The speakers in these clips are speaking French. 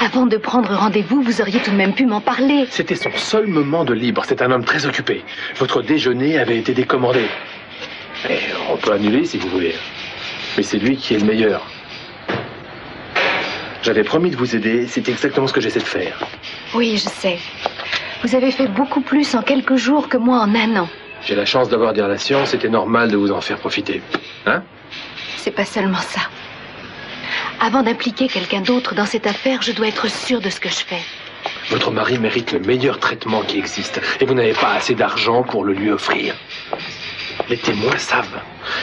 Avant de prendre rendez-vous, vous auriez tout de même pu m'en parler. C'était son seul moment de libre. C'est un homme très occupé. Votre déjeuner avait été décommandé. Et on peut annuler si vous voulez. Mais c'est lui qui est le meilleur. J'avais promis de vous aider. C'est exactement ce que j'essaie de faire. Oui, je sais. Vous avez fait beaucoup plus en quelques jours que moi en un an. J'ai la chance d'avoir des relations. C'était normal de vous en faire profiter. Hein? C'est pas seulement ça. Avant d'impliquer quelqu'un d'autre dans cette affaire, je dois être sûre de ce que je fais. Votre mari mérite le meilleur traitement qui existe. Et vous n'avez pas assez d'argent pour le lui offrir. Les témoins savent.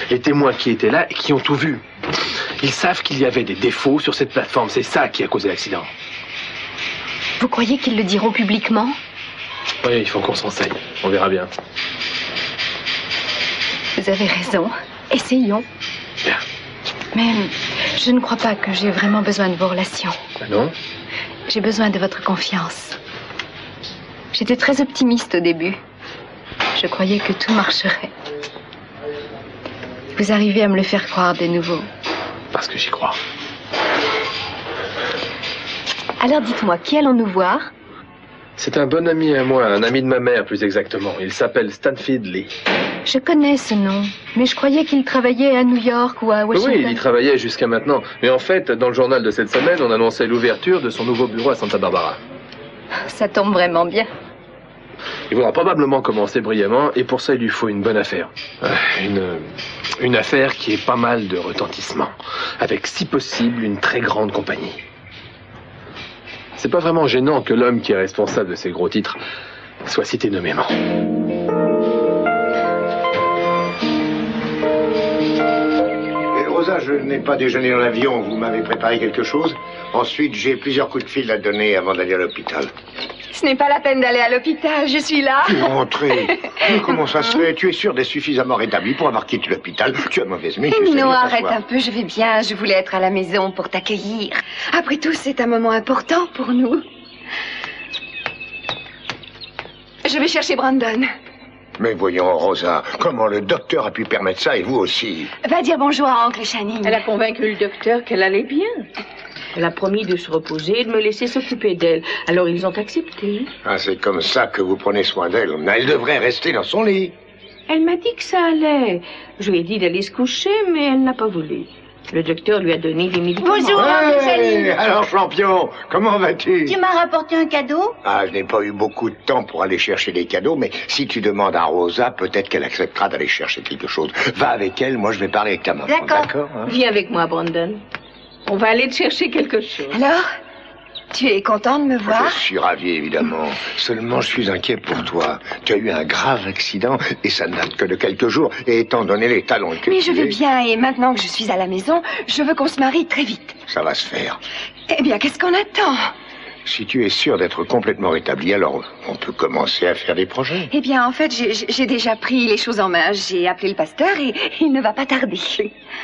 Les témoins qui étaient là et qui ont tout vu. Ils savent qu'il y avait des défauts sur cette plateforme. C'est ça qui a causé l'accident. Vous croyez qu'ils le diront publiquement? Oui, il faut qu'on se renseigne. On verra bien. Vous avez raison. Essayons. Bien. Mais je ne crois pas que j'ai vraiment besoin de vos relations. Ah non? J'ai besoin de votre confiance. J'étais très optimiste au début. Je croyais que tout marcherait. Vous arrivez à me le faire croire de nouveau. Parce que j'y crois. Alors dites-moi, qui allons-nous voir? C'est un bon ami à moi, un ami de ma mère plus exactement. Il s'appelle Stanfield Lee. Je connais ce nom, mais je croyais qu'il travaillait à New York ou à Washington. Oui, il y travaillait jusqu'à maintenant. Mais en fait, dans le journal de cette semaine, on annonçait l'ouverture de son nouveau bureau à Santa Barbara. Ça tombe vraiment bien. Il voudra probablement commencer brillamment, et pour ça, il lui faut une bonne affaire. Une affaire qui ait pas mal de retentissement, avec si possible une très grande compagnie. C'est pas vraiment gênant que l'homme qui est responsable de ces gros titres soit cité nommément. Rosa, je n'ai pas déjeuné dans l'avion. Vous m'avez préparé quelque chose. Ensuite, j'ai plusieurs coups de fil à donner avant d'aller à l'hôpital. Ce n'est pas la peine d'aller à l'hôpital, je suis là. Tu es rentré. Mais comment ça se fait? Tu es sûr d'être suffisamment rétabli pour avoir quitté l'hôpital? Tu as mauvaise mine. Non, arrête un peu, je vais bien. Je voulais être à la maison pour t'accueillir. Après tout, c'est un moment important pour nous. Je vais chercher Brandon. Mais voyons, Rosa, comment le docteur a pu permettre ça et vous aussi? Va dire bonjour à Oncle Channing. Elle a convaincu le docteur qu'elle allait bien. Elle a promis de se reposer et de me laisser s'occuper d'elle. Alors ils ont accepté. Ah, c'est comme ça que vous prenez soin d'elle. Elle devrait rester dans son lit. Elle m'a dit que ça allait. Je lui ai dit d'aller se coucher, mais elle n'a pas voulu. Le docteur lui a donné des médicaments. Bonjour, Oncle Channing. Alors, champion, comment vas-tu? Tu m'as rapporté un cadeau? Ah, je n'ai pas eu beaucoup de temps pour aller chercher des cadeaux, mais si tu demandes à Rosa, peut-être qu'elle acceptera d'aller chercher quelque chose. Va avec elle, moi je vais parler avec ta maman. D'accord. Hein? Viens avec moi, Brandon. On va aller te chercher quelque chose. Alors, tu es content de me voir? Je suis ravi, évidemment. Seulement, je suis inquiet pour toi. Tu as eu un grave accident, et ça ne date que de quelques jours. Et étant donné les talons que Mais tu je vais es, bien, et maintenant que je suis à la maison, je veux qu'on se marie très vite. ça va se faire. Eh bien, qu'est-ce qu'on attend? Si tu es sûr d'être complètement rétabli, alors on peut commencer à faire des projets. Eh bien, en fait, j'ai déjà pris les choses en main. J'ai appelé le pasteur et il ne va pas tarder.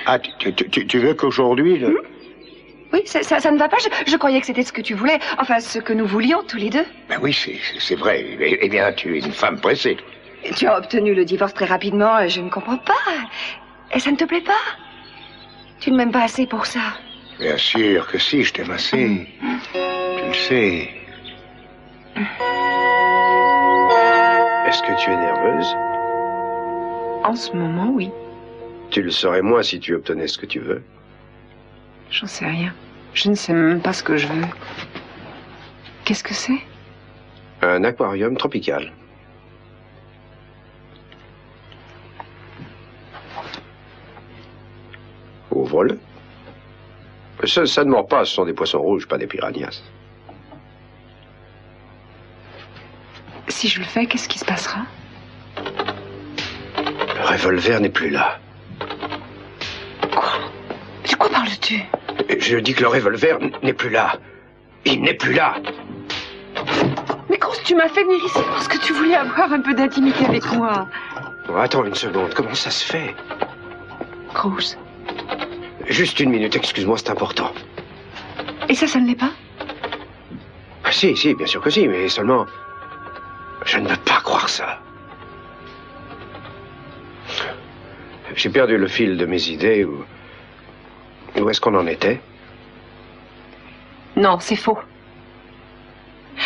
Ah, tu veux qu'aujourd'hui... Oui, ça ne va pas. Je croyais que c'était ce que tu voulais. Enfin, ce que nous voulions tous les deux. Ben oui, c'est vrai. Eh bien, tu es une femme pressée. Tu as obtenu le divorce très rapidement. Je ne comprends pas. Et ça ne te plaît pas? Tu ne m'aimes pas assez pour ça. Bien sûr que si, je t'aime assez. Tu le sais. Est-ce que tu es nerveuse? En ce moment, oui. Tu le serais moins si tu obtenais ce que tu veux. J'en sais rien. Je ne sais même pas ce que je veux. Qu'est-ce que c'est? Un aquarium tropical. Ouvre-le. Ça ne mord pas, ce sont des poissons rouges, pas des piranhas. Si je le fais, qu'est-ce qui se passera? Le revolver n'est plus là. Quoi? De quoi parles-tu? Je dis que le revolver n'est plus là. Il n'est plus là. Mais Cruz, tu m'as fait venir ici parce que tu voulais avoir un peu d'intimité avec moi. Oh, attends une seconde, comment ça se fait? Cruz. Juste une minute, excuse-moi, c'est important. Et ça ne l'est pas? Ah, si, bien sûr que si, mais seulement... Je ne peux pas croire ça. J'ai perdu le fil de mes idées. Où est-ce qu'on en était? Non, c'est faux.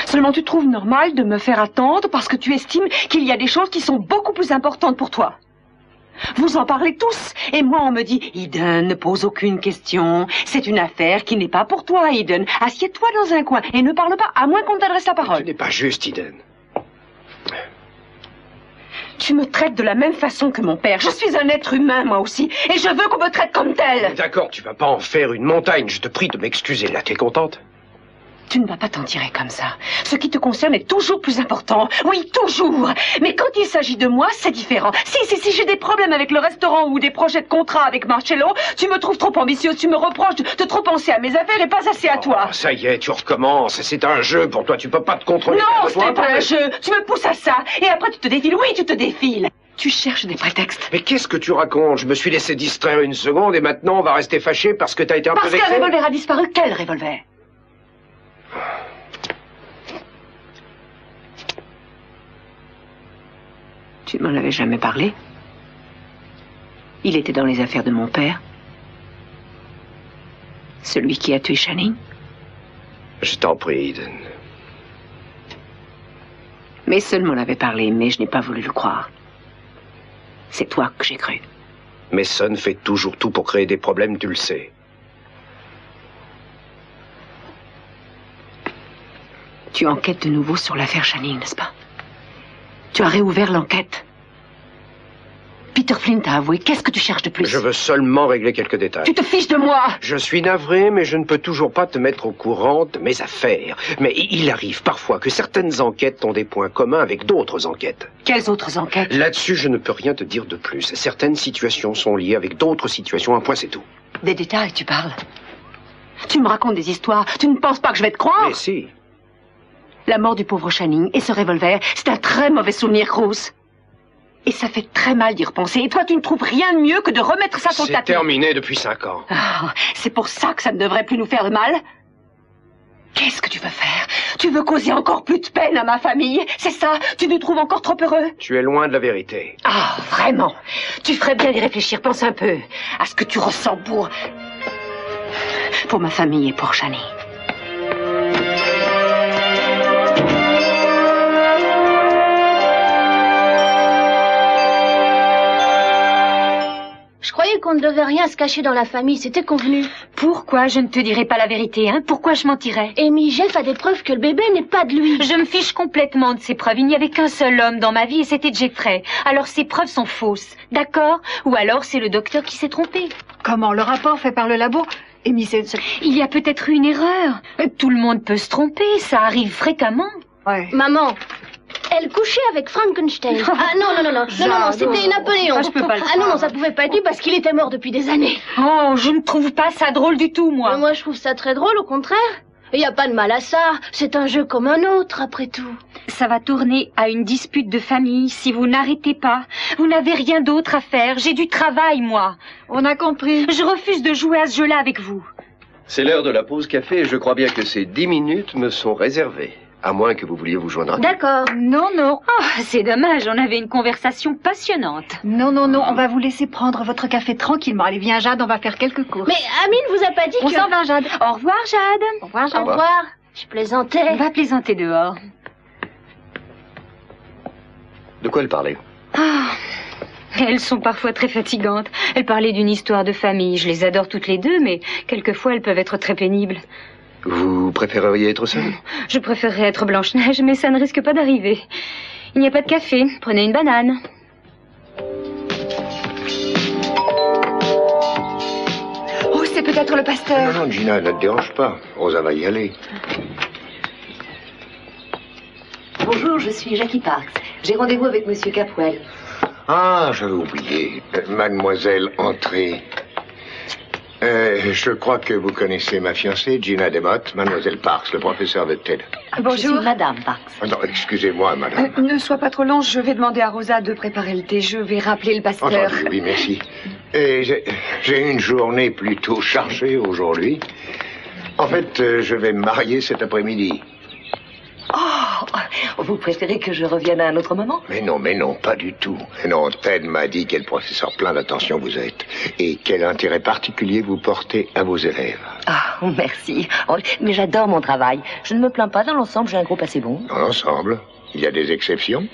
Seulement tu trouves normal de me faire attendre parce que tu estimes qu'il y a des choses qui sont beaucoup plus importantes pour toi. Vous en parlez tous, et moi on me dit « Eden, ne pose aucune question, c'est une affaire qui n'est pas pour toi, Eden. Assieds-toi dans un coin et ne parle pas, à moins qu'on t'adresse la parole. » Ce n'est pas juste, Eden. Tu me traites de la même façon que mon père. Je suis un être humain, moi aussi, et je veux qu'on me traite comme tel. D'accord, tu vas pas en faire une montagne, je te prie de m'excuser. Là, t'es contente? Tu ne vas pas t'en tirer comme ça. Ce qui te concerne est toujours plus important. Oui, toujours. Mais quand il s'agit de moi, c'est différent. Si j'ai des problèmes avec le restaurant ou des projets de contrat avec Marcello, tu me trouves trop ambitieuse, tu me reproches de trop penser à mes affaires et pas assez à toi. Oh, ça y est, tu recommences. C'est un jeu pour toi, tu peux pas te contrôler. Non, ce n'est pas un jeu. Tu me pousses à ça. Et après, tu te défiles. Oui, tu te défiles. Tu cherches des prétextes. Mais qu'est-ce que tu racontes? Je me suis laissé distraire une seconde et maintenant on va rester fâché parce que t'as été un peu vexé. Parce qu'un revolver a disparu. Quel revolver? Tu ne m'en avais jamais parlé. Il était dans les affaires de mon père. Celui qui a tué Channing. Je t'en prie, Eden. Mason m'en avait parlé, mais je n'ai pas voulu le croire. C'est toi que j'ai cru. Mason fait toujours tout pour créer des problèmes, tu le sais. Tu enquêtes de nouveau sur l'affaire Channing, n'est-ce pas? Tu as réouvert l'enquête. Peter Flint a avoué. Qu'est-ce que tu cherches de plus? Je veux seulement régler quelques détails. Tu te fiches de moi! Je suis navré, mais je ne peux toujours pas te mettre au courant de mes affaires. Mais il arrive parfois que certaines enquêtes ont des points communs avec d'autres enquêtes. Quelles autres enquêtes? Là-dessus, je ne peux rien te dire de plus. Certaines situations sont liées avec d'autres situations. Un point, c'est tout. Des détails, tu parles. Tu me racontes des histoires. Tu ne penses pas que je vais te croire? Mais si. La mort du pauvre Channing et ce revolver, c'est un très mauvais souvenir, Cruz. Et ça fait très mal d'y repenser. Et toi, tu ne trouves rien de mieux que de remettre ça sur le tapis. C'est terminé depuis 5 ans. Ah, c'est pour ça que ça ne devrait plus nous faire de mal? Qu'est-ce que tu veux faire? Tu veux causer encore plus de peine à ma famille? C'est ça? Tu nous trouves encore trop heureux? Tu es loin de la vérité. Ah, vraiment? Tu ferais bien d'y réfléchir. Pense un peu à ce que tu ressens pour ma famille et pour Channing. Je croyais qu'on ne devait rien se cacher dans la famille, c'était convenu. Pourquoi je ne te dirai pas la vérité, hein? Pourquoi je mentirais? Amy, Jeff a des preuves que le bébé n'est pas de lui. Je me fiche complètement de ces preuves. Il n'y avait qu'un seul homme dans ma vie et c'était Jeffrey. Alors ces preuves sont fausses, d'accord? Ou alors c'est le docteur qui s'est trompé. Comment? Le rapport fait par le labo? Amy, Il y a peut-être eu une erreur. Tout le monde peut se tromper, ça arrive fréquemment. Ouais. Maman, elle couchait avec Frankenstein. Ah non, c'était Napoléon. Ah, je peux pas le Ah non, ça pouvait pas être lui parce qu'il était mort depuis des années. Oh, je ne trouve pas ça drôle du tout, moi. Mais moi, je trouve ça très drôle, au contraire. Il n'y a pas de mal à ça. C'est un jeu comme un autre, après tout. Ça va tourner à une dispute de famille si vous n'arrêtez pas. Vous n'avez rien d'autre à faire. J'ai du travail, moi. On a compris. Je refuse de jouer à ce jeu-là avec vous. C'est l'heure de la pause café et je crois bien que ces 10 minutes me sont réservées. À moins que vous vouliez vous joindre à nous. D'accord. Non. Oh, c'est dommage, on avait une conversation passionnante. Non, on va vous laisser prendre votre café tranquillement. Allez, viens, Jade, on va faire quelques courses. Mais Amine vous a pas dit On que... s'en va, Jade. Au revoir, Jade. Au revoir, Jade. Au revoir. Je plaisantais. On va plaisanter dehors. De quoi elle parlait? Ah, elles sont parfois très fatigantes. Elles parlaient d'une histoire de famille. Je les adore toutes les deux, mais quelquefois elles peuvent être très pénibles. Vous préféreriez être seule? Je préférerais être Blanche-Neige, mais ça ne risque pas d'arriver. Il n'y a pas de café. Prenez une banane. Oh, c'est peut-être le pasteur. Non, Gina, ne te dérange pas. Rosa va y aller. Bonjour, je suis Jackie Parks. J'ai rendez-vous avec Monsieur Capwell. Ah, j'avais oublié. Mademoiselle, entrez. Je crois que vous connaissez ma fiancée, Gina DeMott, Mademoiselle Parks, le professeur de TED. Je suis Madame Parks. Ah non, excusez-moi, madame. Ne sois pas trop long, je vais demander à Rosa de préparer le thé. Je vais rappeler le pasteur. Entendu, oui, merci. Et j'ai une journée plutôt chargée aujourd'hui. En fait, je vais me marier cet après-midi. Vous préférez que je revienne à un autre moment? Mais non, pas du tout. Non, Ted m'a dit quel professeur plein d'attention vous êtes et quel intérêt particulier vous portez à vos élèves. Ah, merci. Oh, mais j'adore mon travail. Je ne me plains pas. Dans l'ensemble, j'ai un groupe assez bon. Dans l'ensemble, il y a des exceptions?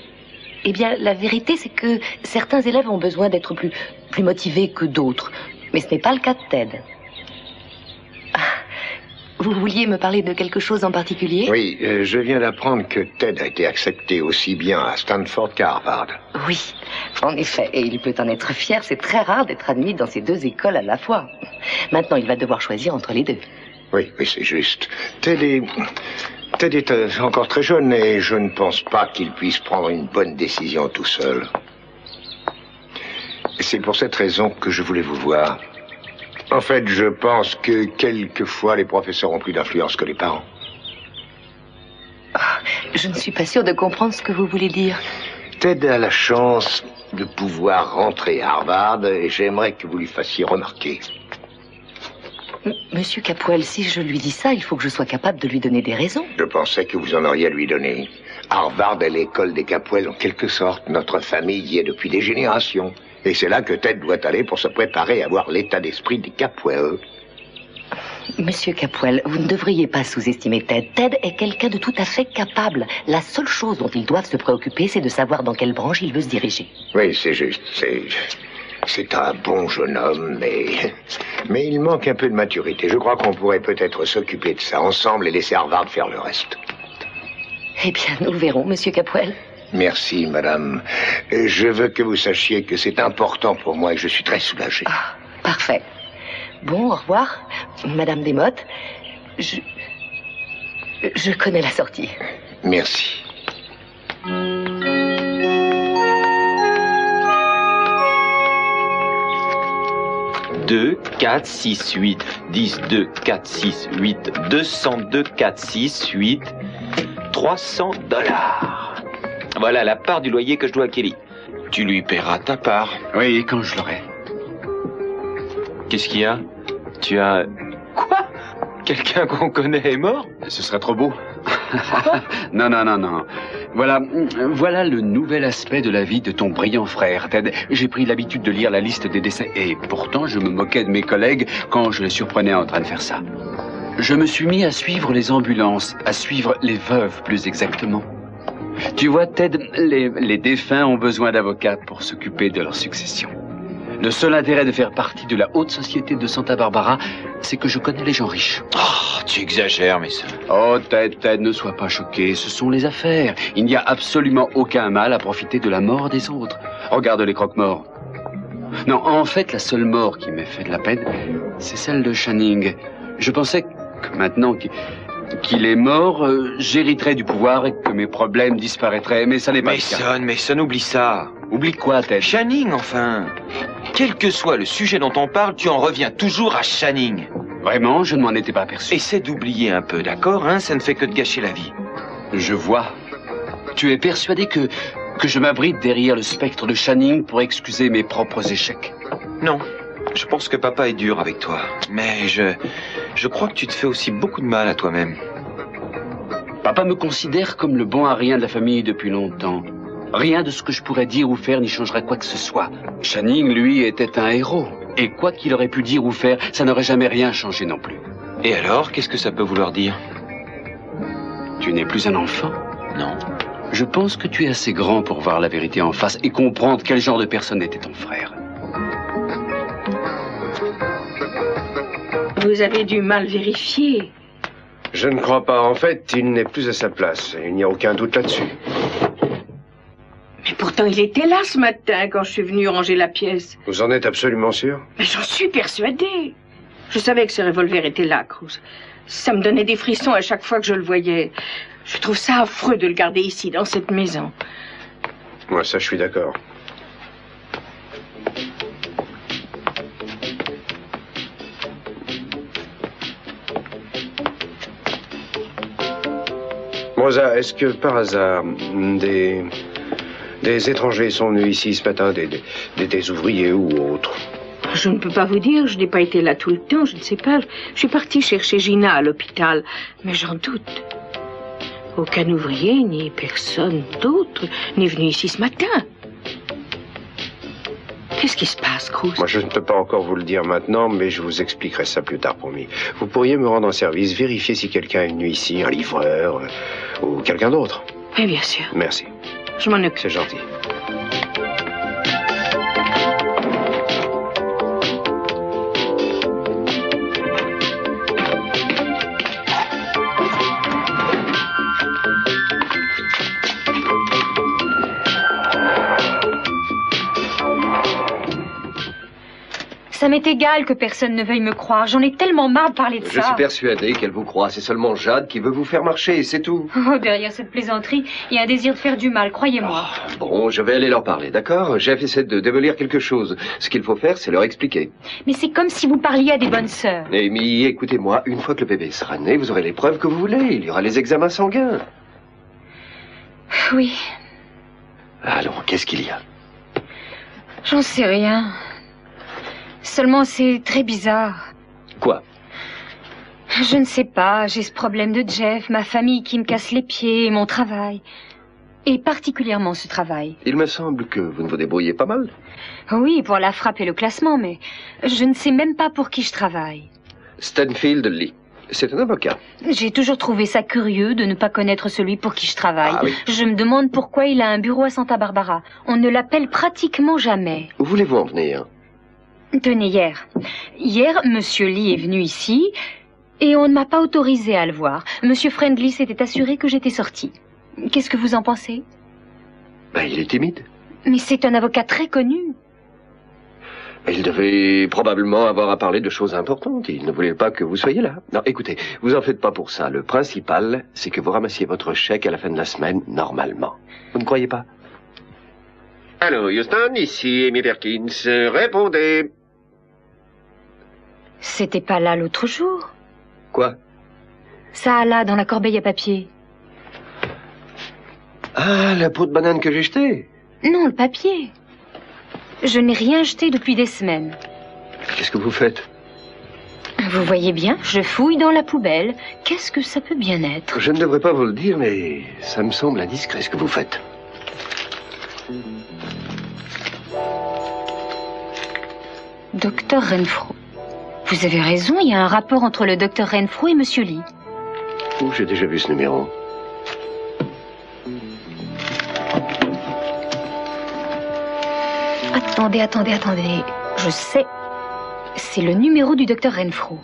Eh bien, la vérité, c'est que certains élèves ont besoin d'être plus motivés que d'autres. Mais ce n'est pas le cas de Ted. Vous vouliez me parler de quelque chose en particulier? Oui, je viens d'apprendre que Ted a été accepté aussi bien à Stanford qu'à Harvard. Oui, en effet, et il peut en être fier. C'est très rare d'être admis dans ces deux écoles à la fois. Maintenant, il va devoir choisir entre les deux. Oui, c'est juste. Ted est encore très jeune et je ne pense pas qu'il puisse prendre une bonne décision tout seul. C'est pour cette raison que je voulais vous voir. En fait, je pense que quelquefois les professeurs ont plus d'influence que les parents. Je ne suis pas sûre de comprendre ce que vous voulez dire. Ted a la chance de pouvoir rentrer à Harvard et j'aimerais que vous lui fassiez remarquer. Monsieur Capwell, si je lui dis ça, il faut que je sois capable de lui donner des raisons. Je pensais que vous en auriez à lui donner. Harvard est l'école des Capwell en quelque sorte. Notre famille y est depuis des générations. Et c'est là que Ted doit aller pour se préparer à voir l'état d'esprit des Capwell. Monsieur Capwell, vous ne devriez pas sous-estimer Ted. Ted est quelqu'un de tout à fait capable. La seule chose dont ils doivent se préoccuper, c'est de savoir dans quelle branche il veut se diriger. Oui, c'est juste. C'est un bon jeune homme, mais il manque un peu de maturité. Je crois qu'on pourrait peut-être s'occuper de ça ensemble et laisser Harvard faire le reste. Eh bien, nous verrons, Monsieur Capwell. Merci, madame. Je veux que vous sachiez que c'est important pour moi et je suis très soulagé. Ah, parfait. Bon, au revoir, Madame Desmottes. Je connais la sortie. Merci. 2, 4, 6, 8, 10, 2, 4, 6, 8, 202, 4, 6, 8, $300. Voilà la part du loyer que je dois à Kelly. Tu lui paieras ta part. Oui, quand je l'aurai. Qu'est-ce qu'il y a? Tu as... Quoi? Quelqu'un qu'on connaît est mort? Ce serait trop beau. Non. Voilà le nouvel aspect de la vie de ton brillant frère, Ted. J'ai pris l'habitude de lire la liste des décès et pourtant je me moquais de mes collègues quand je les surprenais en train de faire ça. Je me suis mis à suivre les ambulances, à suivre les veuves plus exactement. Tu vois, Ted, les défunts ont besoin d'avocats pour s'occuper de leur succession. Le seul intérêt de faire partie de la haute société de Santa Barbara, c'est que je connais les gens riches. Oh, tu exagères, mais ça... Oh, Ted, ne sois pas choqué, ce sont les affaires. Il n'y a absolument aucun mal à profiter de la mort des autres. Regarde les croque-morts. Non, en fait, la seule mort qui m'ait fait de la peine, c'est celle de Channing. Je pensais que maintenant qu'il est mort, j'hériterais du pouvoir et que mes problèmes disparaîtraient, mais ça n'est pas le cas. Mason, oublie ça. Oublie quoi, Ted? Channing, enfin. Quel que soit le sujet dont on parle, tu en reviens toujours à Channing. Vraiment, je ne m'en étais pas aperçu. Essaie d'oublier un peu, d'accord, hein? Ça ne fait que de gâcher la vie. Je vois. Tu es persuadé que je m'abrite derrière le spectre de Channing pour excuser mes propres échecs? Non. Je pense que papa est dur avec toi. Mais je crois que tu te fais aussi beaucoup de mal à toi-même. Papa me considère comme le bon à rien de la famille depuis longtemps. Rien de ce que je pourrais dire ou faire n'y changerait quoi que ce soit. Channing, lui, était un héros. Et quoi qu'il aurait pu dire ou faire, ça n'aurait jamais rien changé non plus. Et alors, qu'est-ce que ça peut vouloir dire? Tu n'es plus un enfant? Non. Je pense que tu es assez grand pour voir la vérité en face et comprendre quel genre de personne était ton frère. Vous avez dû mal vérifier. Je ne crois pas. En fait, il n'est plus à sa place. Il n'y a aucun doute là-dessus. Mais pourtant, il était là ce matin quand je suis venue ranger la pièce. Vous en êtes absolument sûr? Mais j'en suis persuadée. Je savais que ce revolver était là, Cruz. Ça me donnait des frissons à chaque fois que je le voyais. Je trouve ça affreux de le garder ici, dans cette maison. Moi, ça, je suis d'accord. Rosa, est-ce que par hasard des étrangers sont venus ici ce matin, des ouvriers ou autres? Je ne peux pas vous dire, je n'ai pas été là tout le temps, je ne sais pas. Je suis partie chercher Gina à l'hôpital, mais j'en doute. Aucun ouvrier, ni personne d'autre n'est venu ici ce matin. Qu'est-ce qui se passe, Cruz? Moi, je ne peux pas encore vous le dire maintenant, mais je vous expliquerai ça plus tard, promis. Vous pourriez me rendre un service, vérifier si quelqu'un est venu ici, un livreur, ou quelqu'un d'autre. Oui, bien sûr. Merci. Je m'en occupe. C'est gentil. Ça m'est égal que personne ne veuille me croire. J'en ai tellement marre de parler de ça. Je suis persuadé qu'elle vous croit. C'est seulement Jade qui veut vous faire marcher, c'est tout. Oh, derrière cette plaisanterie, il y a un désir de faire du mal, croyez-moi. Bon, je vais aller leur parler, d'accord? Jeff essaie de démolir quelque chose. Ce qu'il faut faire, c'est leur expliquer. Mais c'est comme si vous parliez à des bonnes sœurs. Amy, écoutez-moi, une fois que le bébé sera né, vous aurez les preuves que vous voulez. Il y aura les examens sanguins. Oui. Allons, qu'est-ce qu'il y a? J'en sais rien. Seulement, c'est très bizarre. Quoi? Je ne sais pas. J'ai ce problème de Jeff, ma famille qui me casse les pieds, et mon travail. Et particulièrement ce travail. Il me semble que vous ne vous débrouillez pas mal. Oui, pour la frappe et le classement, mais je ne sais même pas pour qui je travaille. Stanfield Lee. C'est un avocat. J'ai toujours trouvé ça curieux de ne pas connaître celui pour qui je travaille. Ah, oui. Je me demande pourquoi il a un bureau à Santa Barbara. On ne l'appelle pratiquement jamais. Où voulez-vous en venir? Tenez, hier, Monsieur Lee est venu ici et on ne m'a pas autorisé à le voir. Monsieur Friendly s'était assuré que j'étais sortie. Qu'est-ce que vous en pensez? Ben, il est timide. Mais c'est un avocat très connu. Il devait probablement avoir à parler de choses importantes. Il ne voulait pas que vous soyez là. Non, écoutez, vous en faites pas pour ça. Le principal, c'est que vous ramassiez votre chèque à la fin de la semaine, normalement. Vous ne croyez pas? Allô, Houston, ici Amy Perkins. Répondez. C'était pas là l'autre jour? Quoi? Ça, là, dans la corbeille à papier. Ah, la peau de banane que j'ai jetée? Non, le papier. Je n'ai rien jeté depuis des semaines. Qu'est-ce que vous faites? Vous voyez bien, je fouille dans la poubelle. Qu'est-ce que ça peut bien être? Je ne devrais pas vous le dire, mais ça me semble indiscret ce que vous faites. Docteur Renfro. Vous avez raison, il y a un rapport entre le docteur Renfro et Monsieur Lee. Oh, j'ai déjà vu ce numéro. Attendez. Je sais. C'est le numéro du docteur Renfro.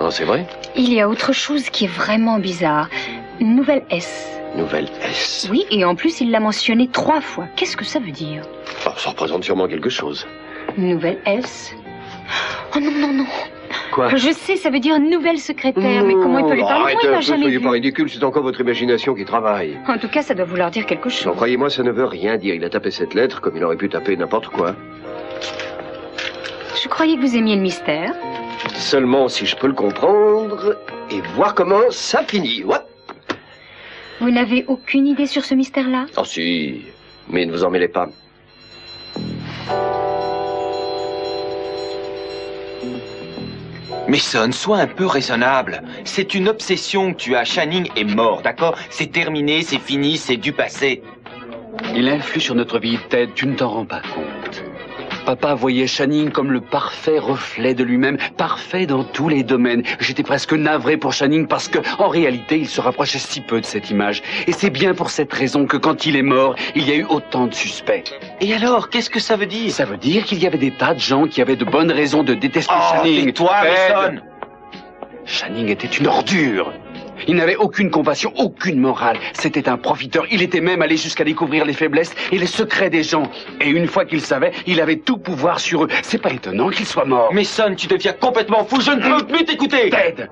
Oh, c'est vrai? Il y a autre chose qui est vraiment bizarre. Nouvelle S. Nouvelle S. Oui, et en plus, il l'a mentionné 3 fois. Qu'est-ce que ça veut dire? Oh, ça représente sûrement quelque chose. Nouvelle S. Oh non. Quoi? Je sais, ça veut dire nouvelle secrétaire, mais comment il peut lui parler? Arrêtez Moi, il un m'a peu, jamais soyez vu. pas ridicule, c'est encore votre imagination qui travaille. En tout cas, ça doit vouloir dire quelque chose. Non, croyez-moi, ça ne veut rien dire. Il a tapé cette lettre comme il aurait pu taper n'importe quoi. Je croyais que vous aimiez le mystère. Seulement si je peux le comprendre et voir comment ça finit. What? Vous n'avez aucune idée sur ce mystère-là? Oh si, mais ne vous en mêlez pas. Mason, sois un peu raisonnable. C'est une obsession que tu as. Channing est mort, d'accord? C'est terminé, c'est fini, c'est du passé. Il influe sur notre vie, Ted, tu ne t'en rends pas compte. Papa voyait Channing comme le parfait reflet de lui-même, parfait dans tous les domaines. J'étais presque navré pour Channing parce que, en réalité, il se rapprochait si peu de cette image. Et c'est bien pour cette raison que quand il est mort, il y a eu autant de suspects. Et alors, qu'est-ce que ça veut dire? Ça veut dire qu'il y avait des tas de gens qui avaient de bonnes raisons de détester Channing. Tais-toi, Mason! Channing était une ordure. Il n'avait aucune compassion, aucune morale. C'était un profiteur. Il était même allé jusqu'à découvrir les faiblesses et les secrets des gens. Et une fois qu'il savait, il avait tout pouvoir sur eux. C'est pas étonnant qu'il soit mort. Mason, tu deviens complètement fou. Je ne peux plus t'écouter. Ted!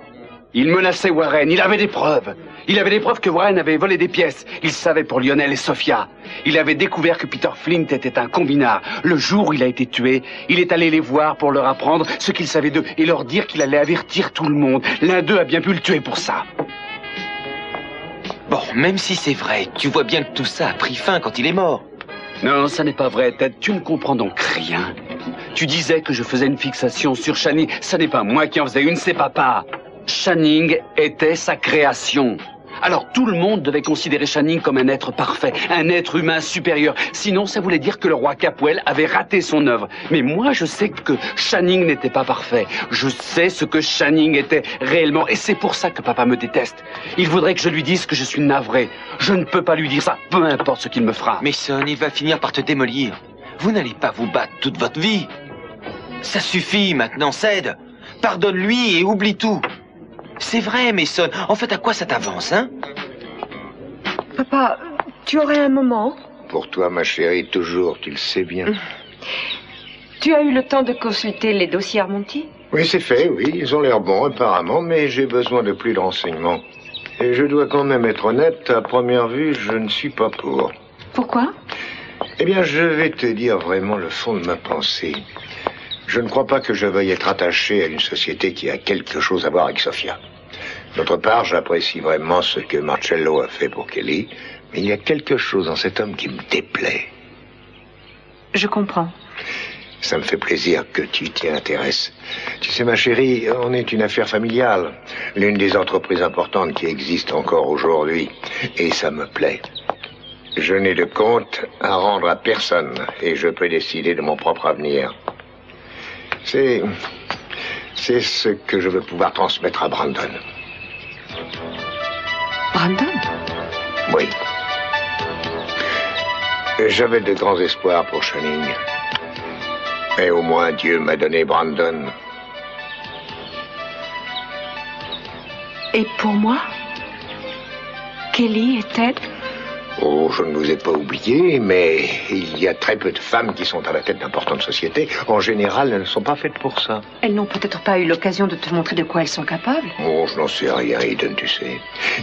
Il menaçait Warren. Il avait des preuves. Il avait des preuves que Warren avait volé des pièces. Il savait pour Lionel et Sophia. Il avait découvert que Peter Flint était un combinard. Le jour où il a été tué, il est allé les voir pour leur apprendre ce qu'il savait d'eux et leur dire qu'il allait avertir tout le monde. L'un d'eux a bien pu le tuer pour ça. Bon, même si c'est vrai, tu vois bien que tout ça a pris fin quand il est mort. Non, ça n'est pas vrai, Ted. Tu ne comprends donc rien. Tu disais que je faisais une fixation sur Channing. Ce n'est pas moi qui en faisais une, c'est papa. Channing était sa création. Alors tout le monde devait considérer Channing comme un être parfait, un être humain supérieur. Sinon, ça voulait dire que le roi Capwell avait raté son œuvre. Mais moi, je sais que Channing n'était pas parfait. Je sais ce que Channing était réellement. Et c'est pour ça que papa me déteste. Il voudrait que je lui dise que je suis navré. Je ne peux pas lui dire ça, peu importe ce qu'il me fera. Mason, il va finir par te démolir. Vous n'allez pas vous battre toute votre vie. Ça suffit maintenant, cède. Pardonne-lui et oublie tout. C'est vrai, Mason. En fait, à quoi ça t'avance, hein? Papa, tu aurais un moment? Pour toi, ma chérie, toujours, tu le sais bien. Tu as eu le temps de consulter les dossiers Armonti? Oui, c'est fait, oui. Ils ont l'air bons, apparemment, mais j'ai besoin de plus de renseignements. Et je dois quand même être honnête, à première vue, je ne suis pas pour. Pourquoi? Eh bien, je vais te dire vraiment le fond de ma pensée. Je ne crois pas que je veuille être attaché à une société qui a quelque chose à voir avec Sophia. D'autre part, j'apprécie vraiment ce que Marcello a fait pour Kelly, mais il y a quelque chose dans cet homme qui me déplaît. Je comprends. Ça me fait plaisir que tu t'y intéresses. Tu sais, ma chérie, on est une affaire familiale, l'une des entreprises importantes qui existent encore aujourd'hui, et ça me plaît. Je n'ai de compte à rendre à personne, et je peux décider de mon propre avenir. C'est ce que je veux pouvoir transmettre à Brandon. Brandon? Oui. J'avais de grands espoirs pour Channing. Mais au moins Dieu m'a donné Brandon. Et pour moi? Kelly et Ted? Oh, je ne vous ai pas oublié, mais il y a très peu de femmes qui sont à la tête d'importantes sociétés. En général, elles ne sont pas faites pour ça. Elles n'ont peut-être pas eu l'occasion de te montrer de quoi elles sont capables. Oh, je n'en sais rien, Eden, tu sais.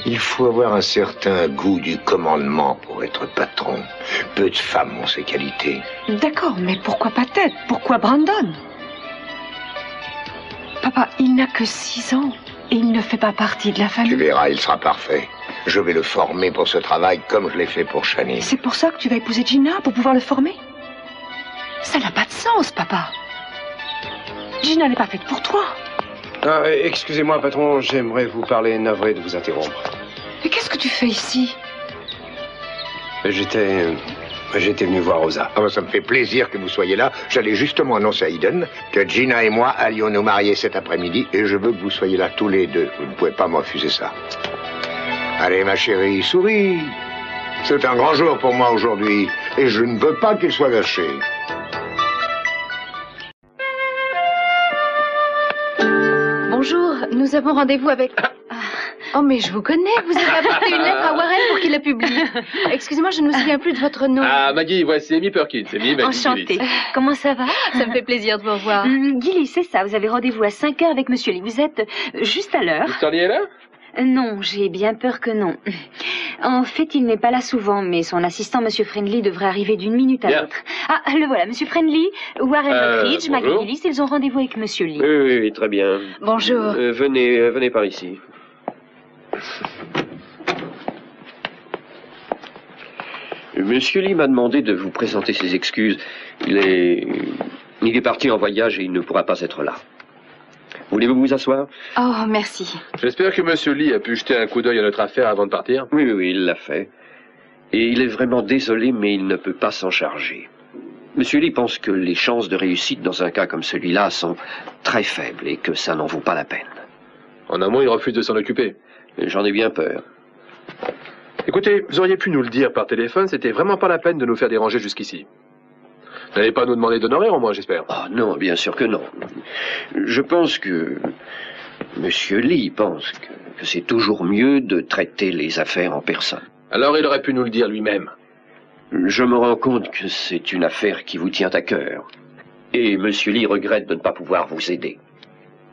Il faut avoir un certain goût du commandement pour être patron. Peu de femmes ont ces qualités. D'accord, mais pourquoi pas Ted? Pourquoi Brandon? Papa, il n'a que 6 ans et il ne fait pas partie de la famille. Tu verras, il sera parfait. Je vais le former pour ce travail comme je l'ai fait pour Channing. C'est pour ça que tu vas épouser Gina, pour pouvoir le former? Ça n'a pas de sens, papa. Gina n'est pas faite pour toi. Ah, excusez-moi, patron, j'aimerais vous parler, navré de vous interrompre. Mais qu'est-ce que tu fais ici? J'étais venu voir Rosa. Ah, ça me fait plaisir que vous soyez là. J'allais justement annoncer à Eden que Gina et moi allions nous marier cet après-midi et je veux que vous soyez là tous les deux. Vous ne pouvez pas me refuser ça. Allez, ma chérie, souris. C'est un grand jour pour moi aujourd'hui et je ne veux pas qu'il soit gâché. Bonjour, nous avons rendez-vous avec... Oh, mais je vous connais, vous avez apporté une lettre à Warren pour qu'il la publie. Excusez-moi, je ne me souviens plus de votre nom. Ah, Maggie, voici Amy Perkins. Enchantée. Comment ça va? Ça me fait plaisir de vous revoir. Gilly, c'est ça, vous avez rendez-vous à 5 heures avec Monsieur Lee. Vous êtes juste à l'heure. Mr. Lee est là? Non, j'ai bien peur que non. En fait, il n'est pas là souvent, mais son assistant, Monsieur Friendly, devrait arriver d'une minute à l'autre. Ah, le voilà, Monsieur Friendly, Warren Lockridge, Maggie Gillis, ils ont rendez-vous avec Monsieur Lee. Oui, très bien. Bonjour. Venez par ici. Monsieur Lee m'a demandé de vous présenter ses excuses. Il est parti en voyage et il ne pourra pas être là. Voulez-vous vous asseoir? Oh, merci. J'espère que Monsieur Lee a pu jeter un coup d'œil à notre affaire avant de partir. Oui, il l'a fait. Et il est vraiment désolé, mais il ne peut pas s'en charger. Monsieur Lee pense que les chances de réussite dans un cas comme celui-là sont très faibles et que ça n'en vaut pas la peine. En un mot, il refuse de s'en occuper. J'en ai bien peur. Écoutez, vous auriez pu nous le dire par téléphone, c'était vraiment pas la peine de nous faire déranger jusqu'ici. Vous n'allez pas nous demander d'honoraires au moins, j'espère. Oh non, bien sûr que non. Je pense que Monsieur Lee pense que c'est toujours mieux de traiter les affaires en personne. Alors il aurait pu nous le dire lui-même. Je me rends compte que c'est une affaire qui vous tient à cœur. Et Monsieur Lee regrette de ne pas pouvoir vous aider.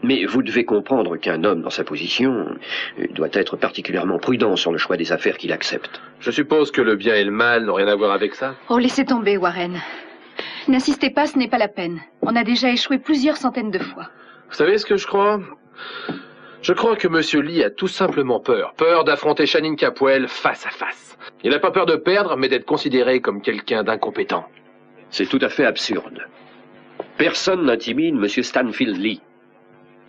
Mais vous devez comprendre qu'un homme dans sa position doit être particulièrement prudent sur le choix des affaires qu'il accepte. Je suppose que le bien et le mal n'ont rien à voir avec ça? Oh, laissez tomber, Warren. N'insistez pas, ce n'est pas la peine. On a déjà échoué plusieurs centaines de fois. Vous savez ce que je crois? Je crois que Monsieur Lee a tout simplement peur. Peur d'affronter Channing Capwell face à face. Il n'a pas peur de perdre, mais d'être considéré comme quelqu'un d'incompétent. C'est tout à fait absurde. Personne n'intimide Monsieur Stanfield Lee.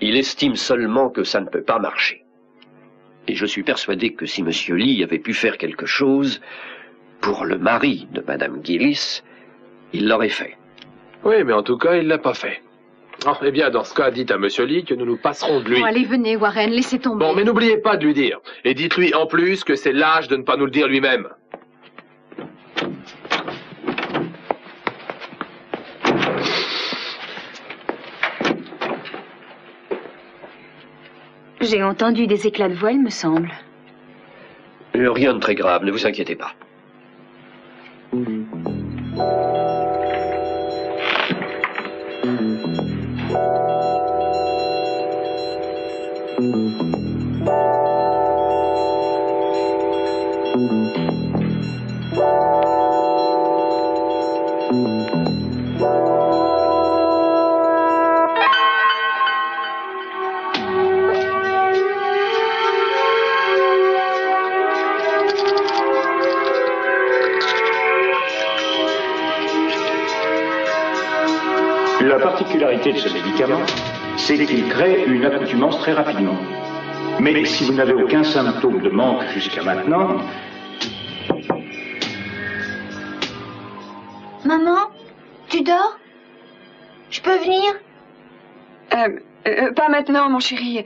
Il estime seulement que ça ne peut pas marcher. Et je suis persuadé que si Monsieur Lee avait pu faire quelque chose pour le mari de Madame Gillis, il l'aurait fait. Oui, mais en tout cas, il l'a pas fait. Oh, eh bien, dans ce cas, dites à Monsieur Lee que nous nous passerons de lui. Bon, allez, venez, Warren, laissez tomber. Bon, mais n'oubliez pas de lui dire. Et dites-lui en plus que c'est lâche de ne pas nous le dire lui-même. J'ai entendu des éclats de voix, il me semble. Rien de très grave, ne vous inquiétez pas. La particularité de ce médicament, c'est qu'il crée une accoutumance très rapidement. Mais si vous n'avez aucun symptôme de manque jusqu'à maintenant... Maman, tu dors? Je peux venir? Pas maintenant, mon chéri.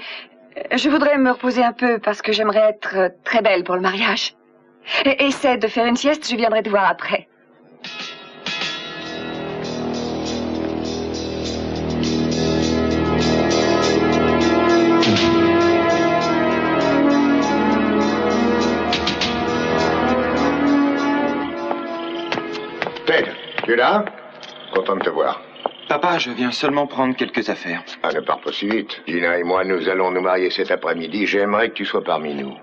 Je voudrais me reposer un peu parce que j'aimerais être très belle pour le mariage. Essaie de faire une sieste, je viendrai te voir après. Ted, tu es là? Content de te voir. Papa, je viens seulement prendre quelques affaires. Ah, ne pars pas si vite. Gina et moi, nous allons nous marier cet après-midi. J'aimerais que tu sois parmi nous.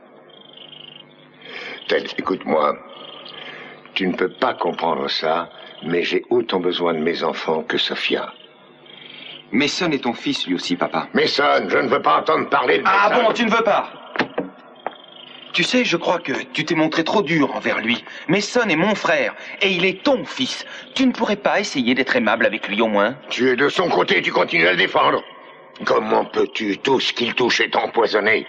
Ted, écoute-moi. Tu ne peux pas comprendre ça, mais j'ai autant besoin de mes enfants que Sophia. Mason est ton fils, lui aussi, papa. Mason, je ne veux pas entendre parler de Mason. Ah bon, tu ne veux pas? Tu sais, je crois que tu t'es montré trop dur envers lui. Mason est mon frère, et il est ton fils. Tu ne pourrais pas essayer d'être aimable avec lui au moins? Tu es de son côté, tu continues à le défendre. Comment peux-tu? Tout ce qu'il touche est empoisonné.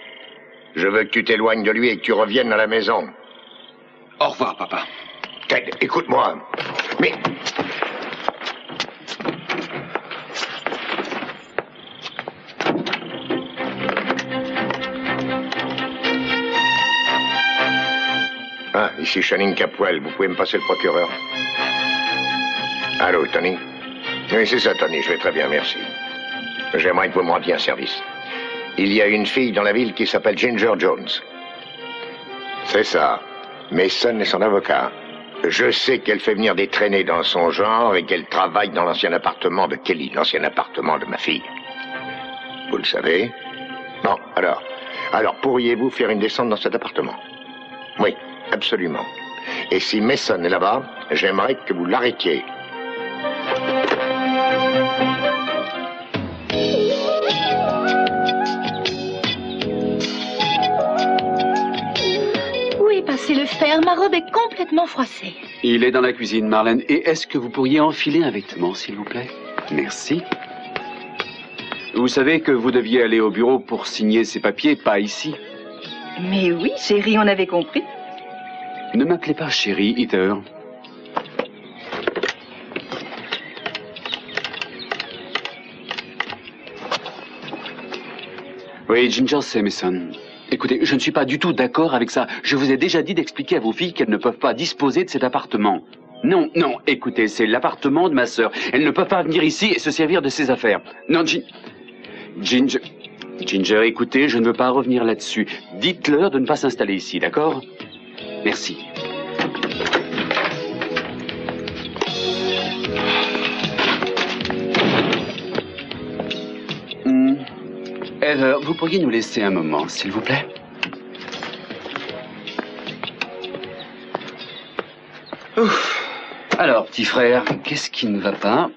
Je veux que tu t'éloignes de lui et que tu reviennes à la maison. Au revoir, papa. Ted, écoute-moi. Mais... Ah, ici Channing Capwell. Vous pouvez me passer le procureur? Allô, Tony? Oui, c'est ça, Tony. Je vais très bien, merci. J'aimerais que vous me rendiez un service. Il y a une fille dans la ville qui s'appelle Ginger Jones. C'est ça. Mason est son avocat. Je sais qu'elle fait venir des traînées dans son genre et qu'elle travaille dans l'ancien appartement de Kelly, l'ancien appartement de ma fille. Vous le savez? Bon, alors pourriez-vous faire une descente dans cet appartement? Oui, absolument. Et si Mason est là-bas, j'aimerais que vous l'arrêtiez. Où est passé le fer? Ma robe est complètement froissée. Il est dans la cuisine, Marlène. Et est-ce que vous pourriez enfiler un vêtement, s'il vous plaît? Merci. Vous savez que vous deviez aller au bureau pour signer ces papiers, pas ici. Mais oui, chérie, on avait compris. Ne m'appelez pas chérie, Heather. Oui, Ginger, c'est Mason. Écoutez, je ne suis pas du tout d'accord avec ça. Je vous ai déjà dit d'expliquer à vos filles qu'elles ne peuvent pas disposer de cet appartement. Non, écoutez, c'est l'appartement de ma sœur. Elles ne peuvent pas venir ici et se servir de ses affaires. Non, Ginger, écoutez, je ne veux pas revenir là-dessus. Dites-leur de ne pas s'installer ici, d'accord? Merci. Heather, vous pourriez nous laisser un moment, s'il vous plaît? Ouf. Alors, petit frère, qu'est-ce qui ne va pas?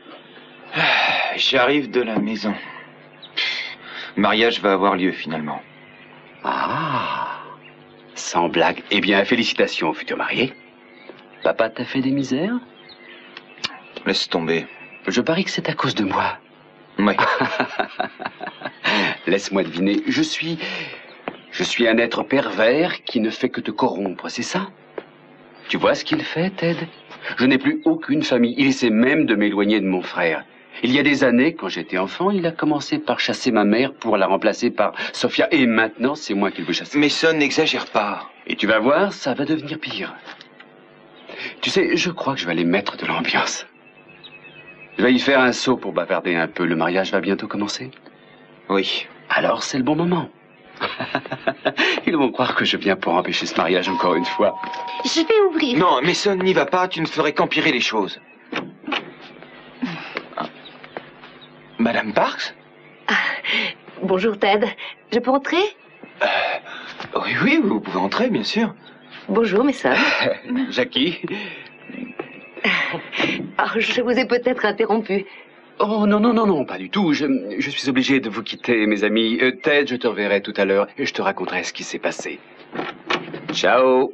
J'arrive de la maison. Le mariage va avoir lieu, finalement. Ah, sans blague. Eh bien, félicitations au futur marié. Papa t'a fait des misères? Laisse tomber. Je parie que c'est à cause de moi. Oui. Laisse-moi deviner, je suis Je suis un être pervers qui ne fait que te corrompre, c'est ça? Tu vois ce qu'il fait, Ted? Je n'ai plus aucune famille. Il essaie même de m'éloigner de mon frère. Il y a des années, quand j'étais enfant, il a commencé par chasser ma mère pour la remplacer par Sophia. Et maintenant, c'est moi qu'il veut chasser. Mason, n'exagère pas. Et tu vas voir, ça va devenir pire. Tu sais, je crois que je vais aller mettre de l'ambiance. Je vais y faire un saut pour bavarder un peu. Le mariage va bientôt commencer? Oui. Alors, c'est le bon moment. Ils vont croire que je viens pour empêcher ce mariage encore une fois. Je vais ouvrir. Non, Mason, n'y va pas, tu ne ferais qu'empirer les choses. Madame Parks? Bonjour, Ted. Je peux entrer? Oui, oui, vous pouvez entrer, bien sûr. Bonjour, mes sœurs. Jackie? Je vous ai peut-être interrompu. Oh, non, non, non, non, pas du tout. Je suis obligé de vous quitter, mes amis. Ted, je te reverrai tout à l'heure et je te raconterai ce qui s'est passé. Ciao.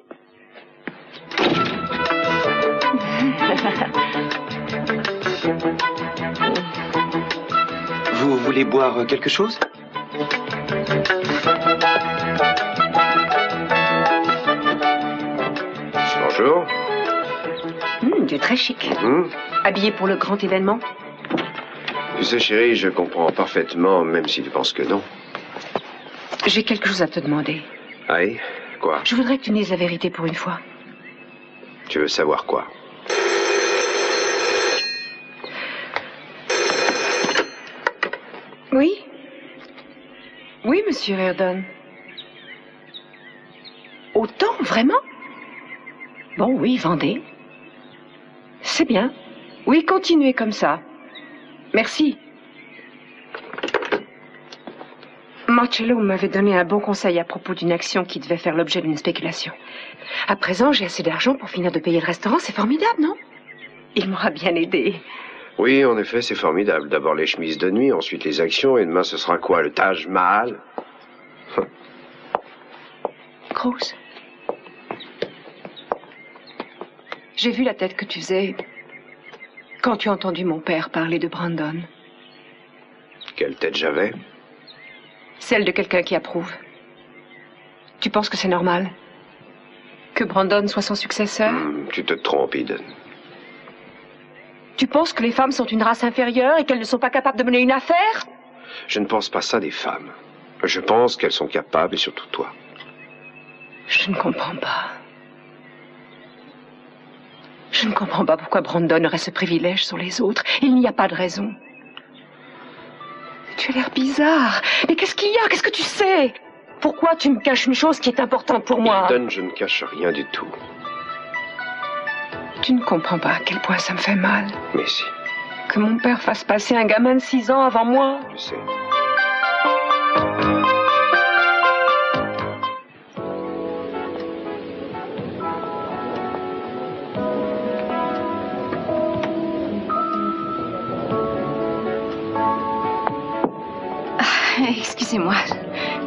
Vous voulez boire quelque chose? Bonjour. Tu es très chic. Habillé pour le grand événement? Tu sais, chérie, je comprends parfaitement, même si tu penses que non. J'ai quelque chose à te demander. Aïe, quoi? Je voudrais que tu dises la vérité pour une fois. Tu veux savoir quoi? Oui? Oui, monsieur Reardon. Autant, vraiment? Bon, oui, vendez. C'est bien. Oui, continuez comme ça. Merci. Marcello m'avait donné un bon conseil à propos d'une action qui devait faire l'objet d'une spéculation. À présent, j'ai assez d'argent pour finir de payer le restaurant. C'est formidable, non? Il m'aura bien aidé. Oui, en effet, c'est formidable. D'abord les chemises de nuit, ensuite les actions, et demain ce sera quoi, le Taj Mahal? Cruz, j'ai vu la tête que tu faisais quand tu as entendu mon père parler de Brandon. Quelle tête j'avais? Celle de quelqu'un qui approuve. Tu penses que c'est normal que Brandon soit son successeur? Tu te trompes, Eden. Tu penses que les femmes sont une race inférieure et qu'elles ne sont pas capables de mener une affaire? Je ne pense pas ça des femmes. Je pense qu'elles sont capables, et surtout toi. Je ne comprends pas. Je ne comprends pas pourquoi Brandon aurait ce privilège sur les autres. Il n'y a pas de raison. Tu as l'air bizarre. Mais qu'est-ce qu'il y a? Qu'est-ce que tu sais? Pourquoi tu me caches une chose qui est importante pour moi? Eden, je ne cache rien du tout. Tu ne comprends pas à quel point ça me fait mal. Mais si. Que mon père fasse passer un gamin de 6 ans avant moi. Je sais. Excusez-moi,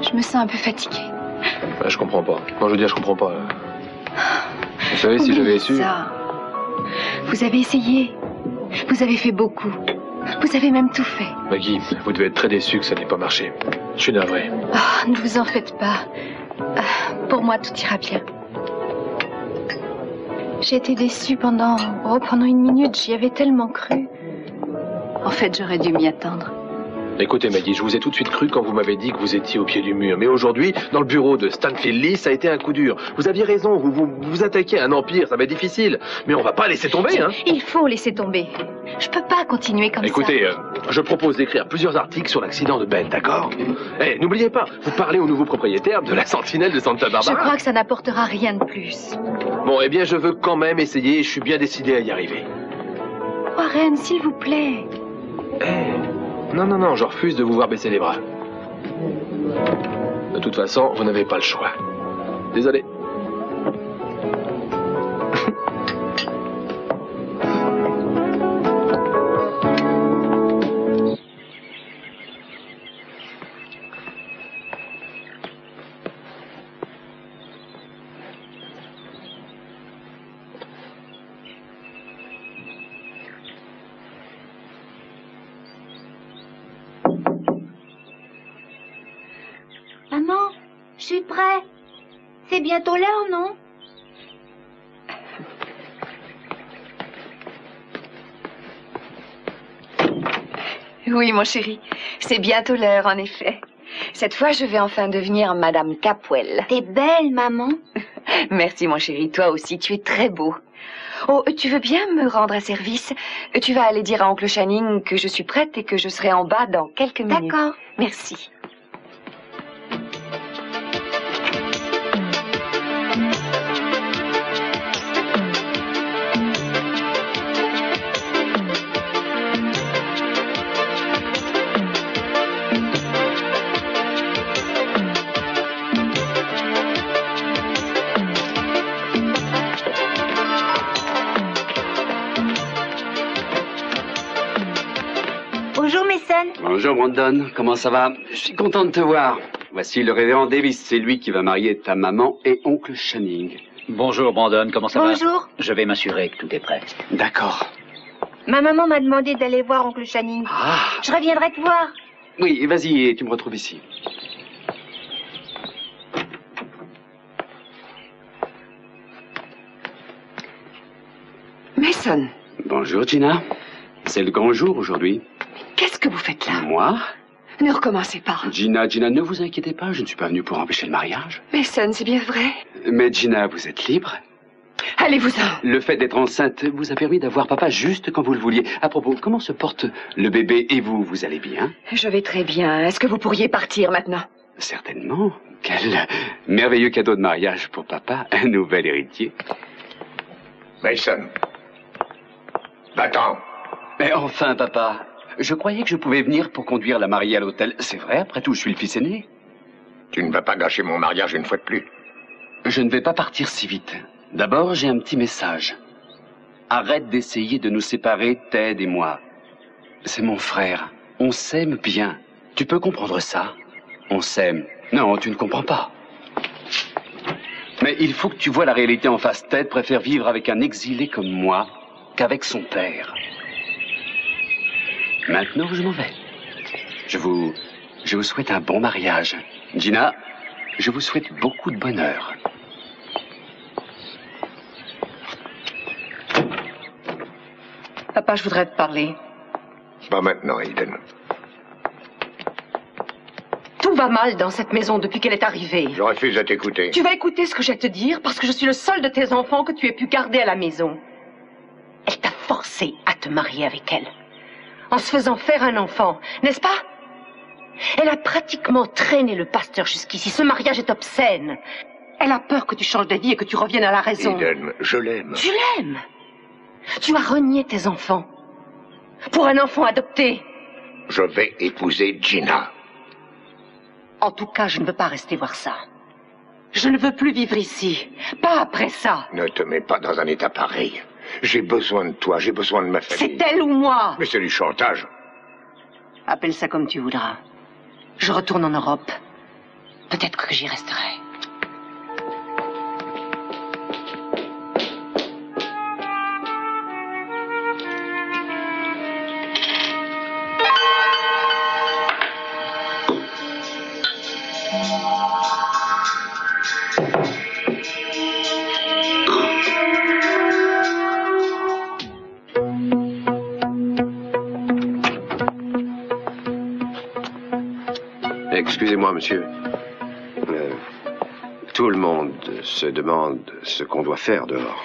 je me sens un peu fatiguée. Je comprends pas. Moi, je veux dire, je comprends pas. Vous savez, si j'avais su... Ça. Vous avez essayé. Vous avez fait beaucoup. Vous avez même tout fait. Maggie, vous devez être très déçue que ça n'ait pas marché. Je suis navré. Oh, ne vous en faites pas. Pour moi, tout ira bien. J'ai été déçue pendant une minute. J'y avais tellement cru. En fait, j'aurais dû m'y attendre. Écoutez, Maggie, je vous ai tout de suite cru quand vous m'avez dit que vous étiez au pied du mur. Mais aujourd'hui, dans le bureau de Stanfield Lee, ça a été un coup dur. Vous aviez raison, vous attaquez un empire, ça va être difficile. Mais on va pas laisser tomber, hein. Il faut laisser tomber. Je peux pas continuer comme Écoutez, ça. je propose d'écrire plusieurs articles sur l'accident de Ben, d'accord? N'oubliez pas, vous parlez au nouveau propriétaire de la sentinelle de Santa Barbara. Je crois que ça n'apportera rien de plus. Bon, eh bien, je veux quand même essayer et je suis bien décidé à y arriver. Warren, s'il vous plaît. Non, non, non, je refuse de vous voir baisser les bras. De toute façon, vous n'avez pas le choix. Désolé. prêt. C'est bientôt l'heure, non? Oui, mon chéri. C'est bientôt l'heure, en effet. Cette fois, je vais enfin devenir Madame Capwell. T'es belle, maman. Merci, mon chéri. Toi aussi, tu es très beau. Oh, tu veux bien me rendre un service? Tu vas aller dire à oncle Channing que je suis prête et que je serai en bas dans quelques minutes. D'accord. Merci. Bonjour, Mason. Bonjour, Brandon. Comment ça va? Je suis content de te voir. Voici le révérend Davis. C'est lui qui va marier ta maman et oncle Channing. Bonjour, Brandon. Comment ça va? Bonjour. Je vais m'assurer que tout est prêt. D'accord. Ma maman m'a demandé d'aller voir oncle Channing. Ah. Je reviendrai te voir. Oui, vas-y, et tu me retrouves ici. Mason. Bonjour, Gina. C'est le grand jour aujourd'hui. Qu'est-ce que vous faites là? Moi? Ne recommencez pas. Gina, ne vous inquiétez pas, je ne suis pas venu pour empêcher le mariage. Mason, c'est bien vrai. Mais Gina, vous êtes libre. Allez-vous-en. Le fait d'être enceinte vous a permis d'avoir papa juste quand vous le vouliez. À propos, comment se porte le bébé et vous? Vous allez bien? Je vais très bien. Est-ce que vous pourriez partir maintenant? Certainement. Quel merveilleux cadeau de mariage pour papa, un nouvel héritier. Mason. Va-t'en. Mais enfin, papa, je croyais que je pouvais venir pour conduire la mariée à l'hôtel. C'est vrai, après tout, je suis le fils aîné. Tu ne vas pas gâcher mon mariage une fois de plus. Je ne vais pas partir si vite. D'abord, j'ai un petit message. Arrête d'essayer de nous séparer, Ted et moi. C'est mon frère. On s'aime bien. Tu peux comprendre ça? On s'aime. Non, tu ne comprends pas. Mais il faut que tu vois la réalité en face. Ted préfère vivre avec un exilé comme moi qu'avec son père. Maintenant, je m'en vais. Je vous souhaite un bon mariage. Gina, je vous souhaite beaucoup de bonheur. Papa, je voudrais te parler. Pas maintenant, Eden. Tout va mal dans cette maison depuis qu'elle est arrivée. Je refuse à t'écouter. Tu vas écouter ce que j'ai à te dire parce que je suis le seul de tes enfants que tu aies pu garder à la maison. Elle t'a forcé à te marier avec elle. En se faisant faire un enfant, n'est-ce pas? Elle a pratiquement traîné le pasteur jusqu'ici. Ce mariage est obscène. Elle a peur que tu changes d'avis et que tu reviennes à la raison. Eden, je l'aime. Tu l'aimes? Tu as renié tes enfants. Pour un enfant adopté. Je vais épouser Gina. En tout cas, je ne veux pas rester voir ça. Je ne veux plus vivre ici. Pas après ça. Ne te mets pas dans un état pareil. J'ai besoin de toi, j'ai besoin de ma famille. C'est elle ou moi? Mais c'est du chantage. Appelle ça comme tu voudras. Je retourne en Europe. Peut-être que j'y resterai. Excusez-moi, monsieur. Tout le monde se demande ce qu'on doit faire dehors.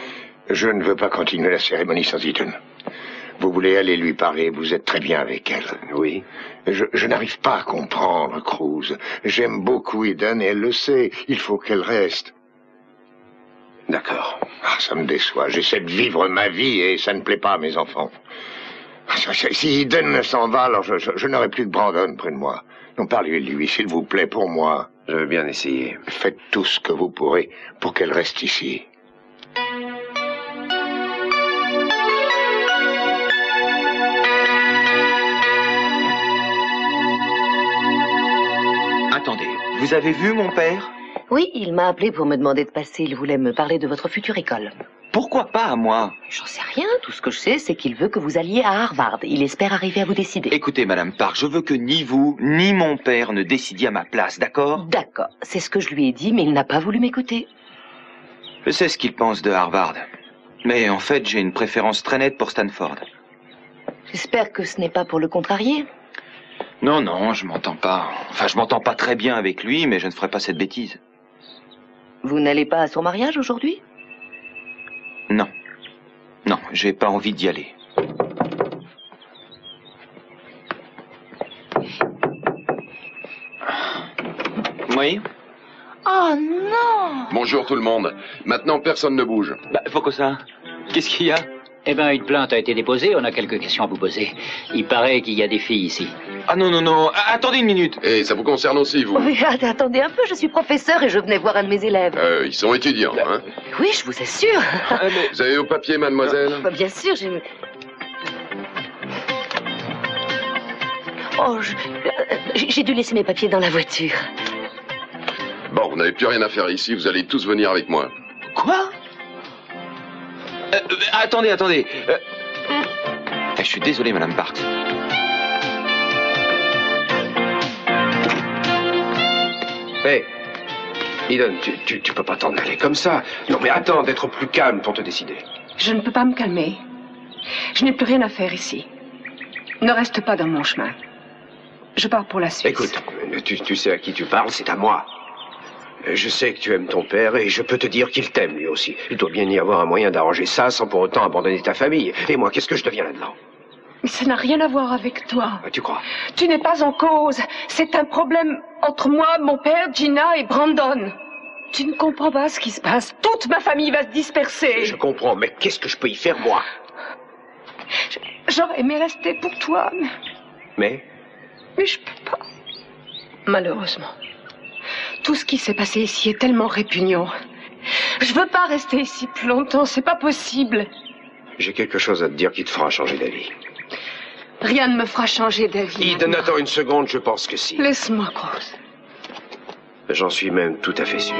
Je ne veux pas continuer la cérémonie sans Eden. Vous voulez aller lui parler, vous êtes très bien avec elle. Oui. Je n'arrive pas à comprendre, Cruz. J'aime beaucoup Eden et elle le sait. Il faut qu'elle reste. D'accord. Ah, ça me déçoit. J'essaie de vivre ma vie et ça ne plaît pas à mes enfants. Si Eden s'en va, alors je n'aurai plus que Brandon près de moi. Non, parlez-lui, s'il vous plaît, pour moi. Je veux bien essayer. Faites tout ce que vous pourrez pour qu'elle reste ici. Attendez, vous avez vu mon père? Oui, il m'a appelé pour me demander de passer. Il voulait me parler de votre future école. Pourquoi pas à moi? J'en sais rien. Tout ce que je sais, c'est qu'il veut que vous alliez à Harvard. Il espère arriver à vous décider. Écoutez, Madame Park, je veux que ni vous, ni mon père ne décidiez à ma place, d'accord? D'accord. C'est ce que je lui ai dit, mais il n'a pas voulu m'écouter. Je sais ce qu'il pense de Harvard. Mais en fait, j'ai une préférence très nette pour Stanford. J'espère que ce n'est pas pour le contrarier. Non, non, je m'entends pas. Enfin, je m'entends pas très bien avec lui, mais je ne ferai pas cette bêtise. Vous n'allez pas à son mariage aujourd'hui? Non. Non, j'ai pas envie d'y aller. Oui? Oh non! Bonjour tout le monde. Maintenant, personne ne bouge. Bah, pourquoi ça? Qu'est-ce qu'il y a? Eh bien, une plainte a été déposée, on a quelques questions à vous poser. Il paraît qu'il y a des filles ici. Ah non, non, non, attendez une minute. Et ça vous concerne aussi, vous? Oui, attendez un peu, je suis professeur et je venais voir un de mes élèves. Ils sont étudiants, hein? Oui, je vous assure. Vous avez au papier, mademoiselle? Bien sûr, j'ai... Oh, j'ai dû laisser mes papiers dans la voiture. Bon, vous n'avez plus rien à faire ici, vous allez tous venir avec moi. Quoi? Attendez, attendez. Je suis désolé, Madame Parks. Hé, Eden, tu peux pas t'en aller comme ça. Non, mais attends d'être plus calme pour te décider. Je ne peux pas me calmer. Je n'ai plus rien à faire ici. Ne reste pas dans mon chemin. Je pars pour la Suisse. Écoute, tu sais à qui tu parles, c'est à moi. Je sais que tu aimes ton père et je peux te dire qu'il t'aime lui aussi. Il doit bien y avoir un moyen d'arranger ça sans pour autant abandonner ta famille. Et moi, qu'est-ce que je deviens là-dedans? Mais ça n'a rien à voir avec toi. Tu crois? Tu n'es pas en cause. C'est un problème entre moi, mon père, Gina et Brandon. Tu ne comprends pas ce qui se passe. Toute ma famille va se disperser. Je comprends, mais qu'est-ce que je peux y faire, moi? J'aurais aimé rester pour toi, Mais je peux pas. Malheureusement. Tout ce qui s'est passé ici est tellement répugnant. Je veux pas rester ici plus longtemps, c'est pas possible. j'ai quelque chose à te dire qui te fera changer d'avis. Rien ne me fera changer d'avis. Eden, attends une seconde, je pense que si. Laisse-moi, Rose. J'en suis même tout à fait sûr.